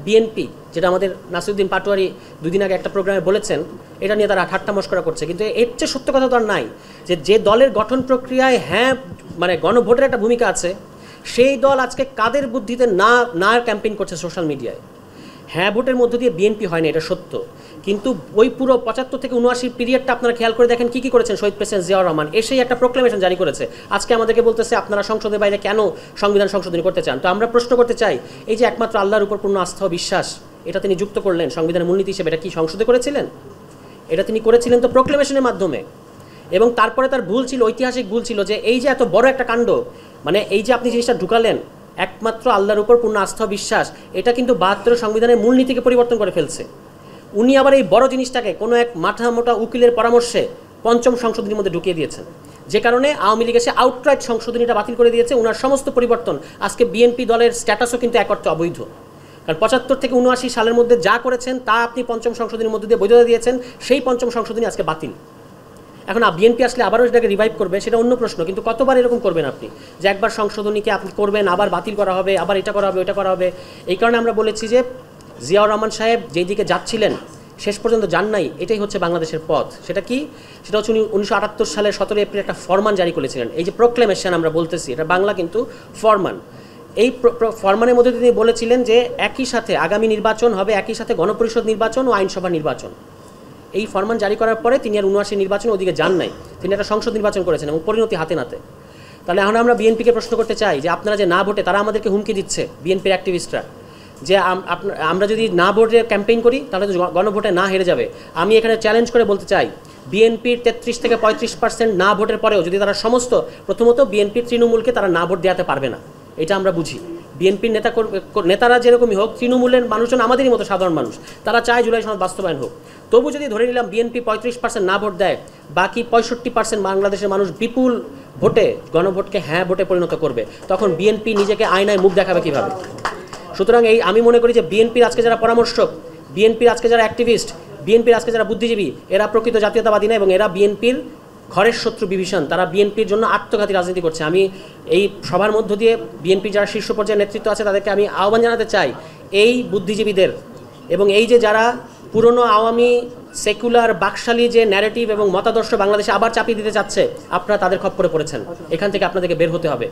BNP যেটা আমাদের নাসিরউদ্দিন পাটোয়ারি দুদিন আগে একটা প্রোগ্রামে বলেছেন, এটা নিয়ে তারা ঠাট্টা মশকরা করছে, কিন্তু এর চেয়ে সত্য কথা তো আর নাই যে দলের গঠন প্রক্রিয়ায় হ্যাঁ মানে গণভোটের একটা ভূমিকা আছে, সেই দল আজকে কাদের বুদ্ধিতে না ক্যাম্পেইন করছে সোশ্যাল মিডিয়ায়। হ্যাঁ ভোটের মধ্য দিয়ে বিএনপি হয় না, এটা সত্য, কিন্তু ওই পুরো 75 থেকে 79 পিরিয়ডটা আপনারা খেয়াল করে দেখেন কী করেছেন শহীদ প্রেসিডেন্ট জিয়াউর রহমান। এসেই একটা প্রোক্লেমেশন জারি করেছে, আজকে আমাদেরকে বলতেছে আপনারা সংসদের বাইরে কেন সংবিধান সংশোধনী করতে চান। তো আমরা প্রশ্ন করতে চাই, এই যে একমাত্র আল্লাহর উপর পূর্ণ আস্থা ও বিশ্বাস এটা তিনি যুক্ত করলেন সংবিধানের মূলনীতি হিসেবে, এটা কি সংসদে করেছিলেন? এটা তিনি করেছিলেন তো প্রোক্লেমেশনের মাধ্যমে। এবং তারপরে তার ভুল ছিল, ঐতিহাসিক ভুল ছিল, যে এই যে এত বড় একটা কাণ্ড, মানে এই যে আপনি জিনিসটা ঢুকালেন একমাত্র আল্লাহর উপর পূর্ণ আস্থা বিশ্বাস, এটা কিন্তু 72 সংবিধানের মূলনীতিকে পরিবর্তন করে ফেলছে। উনি আবার এই বড় জিনিসটাকে কোনো এক মাথা মোটা উকিলের পরামর্শে পঞ্চম সংশোধনীর মধ্যে ঢুকিয়ে দিয়েছেন, যে কারণে আওয়ামী লীগ এসে আউটরাইট সংশোধনীটা বাতিল করে দিয়েছে। ওনার সমস্ত পরিবর্তন আজকে বিএনপি দলের স্ট্যাটাসও কিন্তু এক অর্থে অবৈধ, কারণ 75 থেকে 79 সালের মধ্যে যা করেছেন তা আপনি পঞ্চম সংশোধনীর মধ্যে দিয়ে বৈধতা দিয়েছেন, সেই পঞ্চম সংশোধনী আজকে বাতিল। এখন বিএনপি আসলে আবারও এটাকে রিভাইভ করবে, সেটা অন্য প্রশ্ন, কিন্তু কতবার এরকম করবেন আপনি যে একবার সংশোধনীকে আপনি করবেন, আবার বাতিল করা হবে, আবার এটা করা হবে, ওটা করা হবে। এই কারণে আমরা বলেছি যে জিয়াউর রহমান সাহেব যেই দিকে যাচ্ছিলেন শেষ পর্যন্ত যান নাই, এটাই হচ্ছে বাংলাদেশের পথ। সেটা কি? সেটা হচ্ছে উনি 1978 সালের 17 এপ্রিল একটা ফরমান জারি করেছিলেন। এই যে প্রোক্লেমেশন আমরা বলতেছি, এটা বাংলা কিন্তু ফরমান। এই ফরমানের মধ্যে তিনি বলেছিলেন যে একই সাথে আগামী নির্বাচন হবে, একই সাথে গণপরিষদ নির্বাচন ও আইনসভা নির্বাচন। এই ফরমান জারি করার পরে তিনি আর 79 নির্বাচন ওদিকে যান নাই, তিনি একটা সংসদ নির্বাচন করেছেন এবং পরিণতি হাতে নাতে। তাহলে এখন আমরা বিএনপিকে প্রশ্ন করতে চাই যে আপনারা যে না ভোটে, তারা আমাদেরকে হুমকি দিচ্ছে বিএনপির অ্যাক্টিভিস্টরা, যে আমরা যদি না ভোটে ক্যাম্পেইন করি তাহলে তো গণভোটে না হেরে যাবে। আমি এখানে চ্যালেঞ্জ করে বলতে চাই, বিএনপির 33 থেকে 35% না ভোটের পরেও যদি তারা সমস্ত, প্রথমত বিএনপির তৃণমূলকে তারা না ভোট দেওয়াতে পারবে না, এটা আমরা বুঝি। বিএনপির নেতারা যেরকমই হোক, তৃণমূলের মানুষজন আমাদেরই মতো সাধারণ মানুষ, তারা চায় জুলাই সনদ বাস্তবায়ন হোক। তবু যদি ধরে নিলাম বিএনপি 35% না ভোট দেয়, বাকি 65% বাংলাদেশের মানুষ বিপুল ভোটে গণভোটকে হ্যাঁ ভোটে পরিণত করবে, তখন বিএনপি নিজেকে আয়নায় মুখ দেখাবে কীভাবে? সুতরাং আমি মনে করি যে বিএনপির আজকে যারা পরামর্শক, বিএনপির আজকে যারা অ্যাক্টিভিস্ট, বিএনপির আজকে যারা বুদ্ধিজীবী, এরা প্রকৃত জাতীয়তাবাদী না, এবং এরা বিএনপির ঘরের শত্রু বিভীষণ, তারা বিএনপির জন্য আত্মঘাতী রাজনীতি করছে। আমি এই সবার মধ্য দিয়ে বিএনপির যারা শীর্ষ পর্যায়ের নেতৃত্ব আছে তাদেরকে আমি আহ্বান জানাতে চাই, এই বুদ্ধিজীবীদের এবং এই যে যারা পুরনো আওয়ামী সেকুলার বাকশালী যে ন্যারেটিভ এবং মতাদর্শ বাংলাদেশে আবার চাপিয়ে দিতে চাচ্ছে, আপনারা তাদের খপ্পরে পড়েছেন, এখান থেকে আপনাদেরকে বের হতে হবে।